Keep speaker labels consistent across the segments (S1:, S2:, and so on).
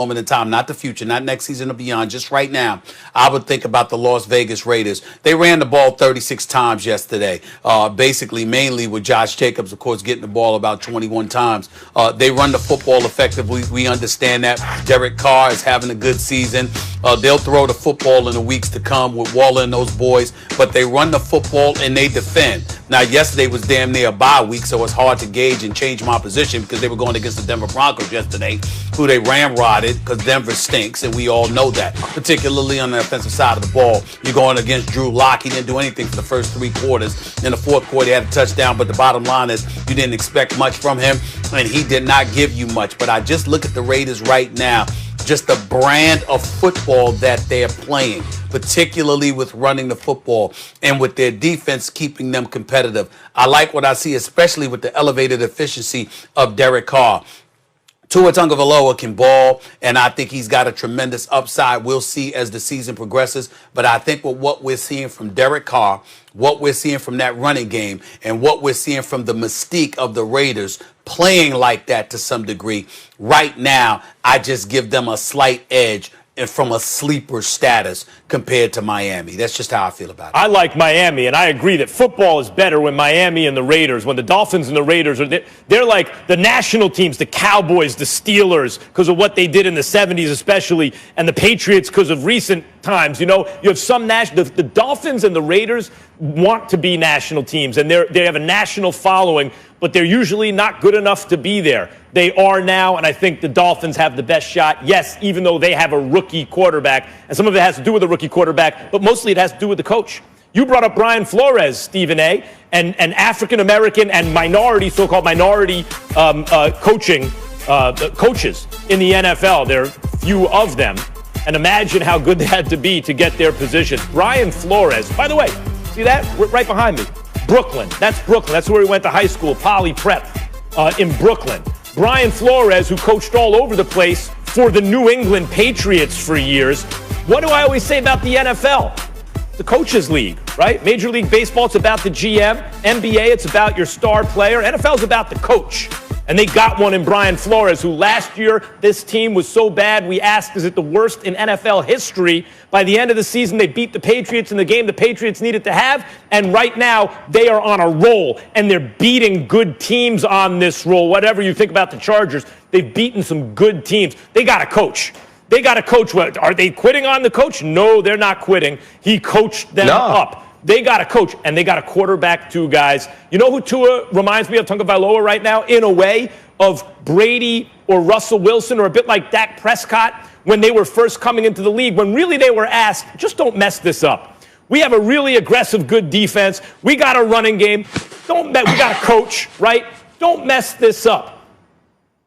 S1: moment in time, not the future, not next season or beyond, just right now, I would think about the Las Vegas Raiders. They ran the ball 36 times yesterday, basically mainly with Josh Jacobs, of course, getting the ball about 21 times. They run the football effectively. We understand that. Derek Carr is having a good season. They'll throw the football in the weeks to come with Waller and those boys, but they run the football and they defend. Now, yesterday was damn near a bye week, so it's hard to gauge and change my position because they were going against the Denver Broncos yesterday, who they ramrodded because Denver stinks, and we all know that, particularly on the offensive side of the ball. You're going against Drew Lock. He didn't do anything for the first 3 quarters. In the fourth quarter, he had a touchdown, but the bottom line is you didn't expect much from him, and he did not give you much. But I just look at the Raiders right now, just the brand of football that they're playing, particularly with running the football and with their defense keeping them competitive. I like what I see, especially with the elevated efficiency of Derek Carr. Tua Tagovailoa can ball, and I think he's got a tremendous upside. We'll see as the season progresses. But I think with what we're seeing from Derek Carr, what we're seeing from that running game, and what we're seeing from the mystique of the Raiders playing like that to some degree, right now, I just give them a slight edge and from a sleeper status compared to Miami. That's just how I feel about it.
S2: I like Miami, and I agree that football is better when Miami and the Raiders, when the Dolphins and the Raiders are there. They're like the national teams, the Cowboys, the Steelers, because of what they did in the 70s especially, and the Patriots because of recent times. You know, you have some the Dolphins and the Raiders want to be national teams, and they have a national following, but they're usually not good enough to be there. They are now, and I think the Dolphins have the best shot. Yes, even though they have a rookie quarterback, and some of it has to do with the rookie quarterback, but mostly it has to do with the coach. You brought up Brian Flores, Stephen A., and African-American and minority, so-called minority coaches in the NFL. There are few of them, and imagine how good they had to be to get their position. Brian Flores, by the way, see that? Right behind me. Brooklyn. That's Brooklyn. That's where he went to high school, Poly Prep in Brooklyn. Brian Flores, who coached all over the place for the New England Patriots for years. What do I always say about the NFL? The coaches league, right? Major League Baseball, it's about the GM. NBA, it's about your star player. NFL's about the coach. And they got one in Brian Flores, who last year, this team was so bad, we asked, is it the worst in NFL history? By the end of the season, they beat the Patriots in the game the Patriots needed to have. And right now, they are on a roll. And they're beating good teams on this roll. Whatever you think about the Chargers, they've beaten some good teams. They got a coach. They got a coach. Are they quitting on the coach? No, they're not quitting. He coached them up. They got a coach, and they got a quarterback, too, guys. You know who Tua reminds me of, Tagovailoa, right now, in a way, of Brady or Russell Wilson, or a bit like Dak Prescott when they were first coming into the league, when really they were asked, just don't mess this up. We have a really aggressive, good defense. We got a running game. We got a coach, right? Don't mess this up.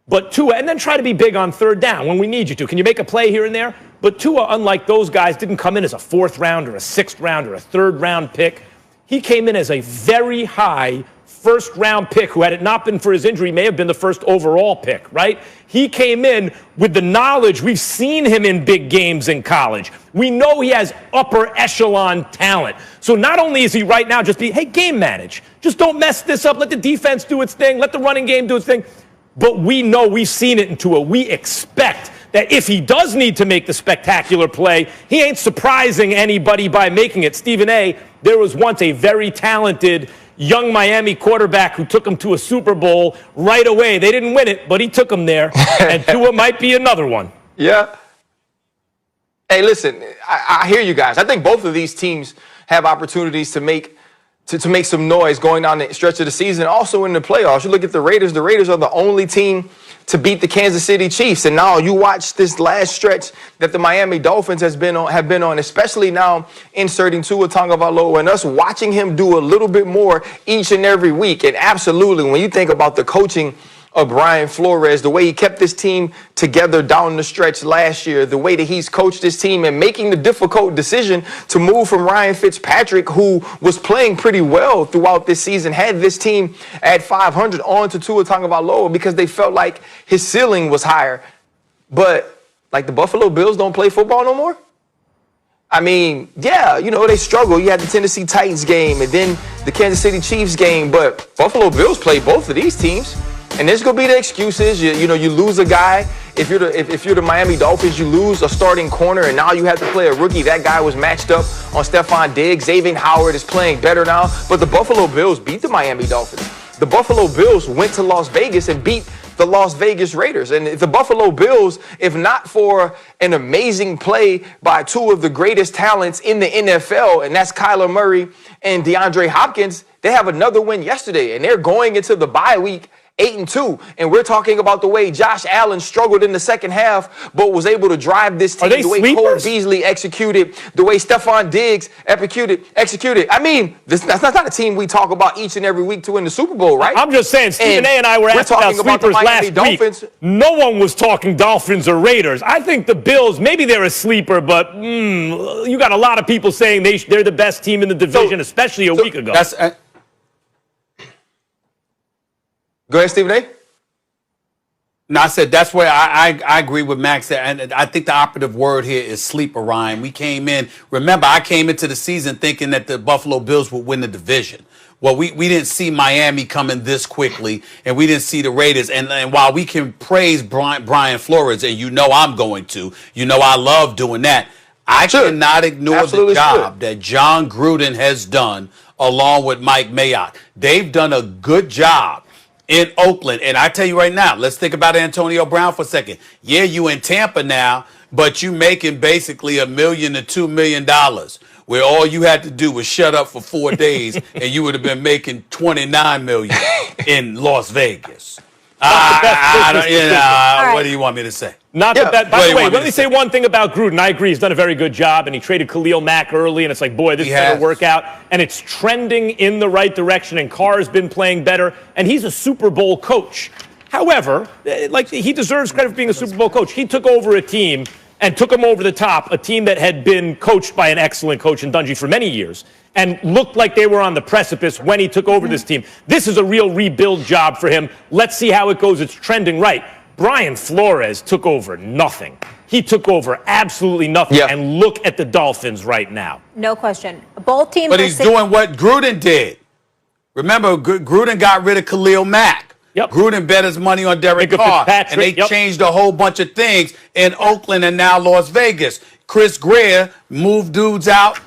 S2: But Tua, and then try to be big on third down when we need you to. Can you make a play here and there? But Tua, unlike those guys, didn't come in as a 4th round or a 6th round or a 3rd round pick. He came in as a very high 1st round pick who, had it not been for his injury, may have been the 1st overall pick, right? He came in with the knowledge. We've seen him in big games in college. We know he has upper echelon talent. So not only is he right now just hey, game manage. Just don't mess this up. Let the defense do its thing. Let the running game do its thing. But we know, we've seen it in Tua. We expect that if he does need to make the spectacular play, he ain't surprising anybody by making it. Stephen A., there was once a very talented young Miami quarterback who took him to a Super Bowl right away. They didn't win it, but he took them there. And Tua might be another one.
S3: Yeah. Hey, listen, I hear you guys. I think both of these teams have opportunities to make some noise going down the stretch of the season. Also in the playoffs, you look at the Raiders. The Raiders are the only team to beat the Kansas City Chiefs. And now you watch this last stretch that the Miami Dolphins have been on, especially now inserting Tua Tagovailoa and us watching him do a little bit more each and every week. And absolutely, when you think about the coaching of Brian Flores, the way he kept this team together down the stretch last year, the way that he's coached this team and making the difficult decision to move from Ryan Fitzpatrick, who was playing pretty well throughout this season, had this team at 500 on to Tua Tagovailoa because they felt like his ceiling was higher. But like the Buffalo Bills don't play football no more? I mean, yeah, you know, they struggle. You had the Tennessee Titans game and then the Kansas City Chiefs game, but Buffalo Bills play both of these teams. And there's going to be the excuses. You know, you lose a guy if you're the Miami Dolphins, you lose a starting corner, and now you have to play a rookie. That guy was matched up on Stephon Diggs. Xavier Howard is playing better now. But the Buffalo Bills beat the Miami Dolphins. The Buffalo Bills went to Las Vegas and beat the Las Vegas Raiders. And the Buffalo Bills, if not for an amazing play by two of the greatest talents in the NFL, and that's Kyler Murray and DeAndre Hopkins, they have another win yesterday, and they're going into the bye week 8-2, and we're talking about the way Josh Allen struggled in the second half, but was able to drive this team. The way Cole Beasley executed, the way Stephon Diggs executed. I mean, that's not a team we talk about each and every week to win the Super Bowl, right?
S2: I'm just saying, Stephen A. and I were asked about sleepers last week. No one was talking Dolphins or Raiders. I think the Bills, maybe they're a sleeper, but you got a lot of people saying they're the best team in the division, especially a week ago.
S3: Go ahead, Stephen A.
S1: No, I said that's where I agree with Max. And I think the operative word here is sleeper, Ryan. We came in, remember, I came into the season thinking that the Buffalo Bills would win the division. Well, we didn't see Miami coming this quickly, and we didn't see the Raiders. And while we can praise Brian Flores, and you know I'm going to, you know I love doing that, I cannot ignore the job that John Gruden has done along with Mike Mayock. They've done a good job in Oakland. And I tell you right now, let's think about Antonio Brown for a second. Yeah, you in Tampa now, but you making basically $1 million to $2 million, where all you had to do was shut up for 4 days and you would have been making $29 million in Las Vegas. What do you want me to say?
S2: Not the best. By the way, let me say one thing about Gruden. I agree, he's done a very good job, and he traded Khalil Mack early, and it's like, boy, this is going to work out. And it's trending in the right direction, and Carr's been playing better, and he's a Super Bowl coach. However, he deserves credit for being a Super Bowl coach. He took over a team and took them over the top, a team that had been coached by an excellent coach in Dungy for many years, and looked like they were on the precipice when he took over this team. This is a real rebuild job for him. Let's see how it goes. It's trending right. Brian Flores took over nothing. He took over absolutely nothing. Yeah. And look at the Dolphins right now.
S4: No question. Both teams.
S1: But he's doing what Gruden did. Remember, Gruden got rid of Khalil Mack.
S2: Yep.
S1: Gruden bet his money on Derek Carr. And they changed a whole bunch of things in Oakland and now Las Vegas. Chris Greer moved dudes out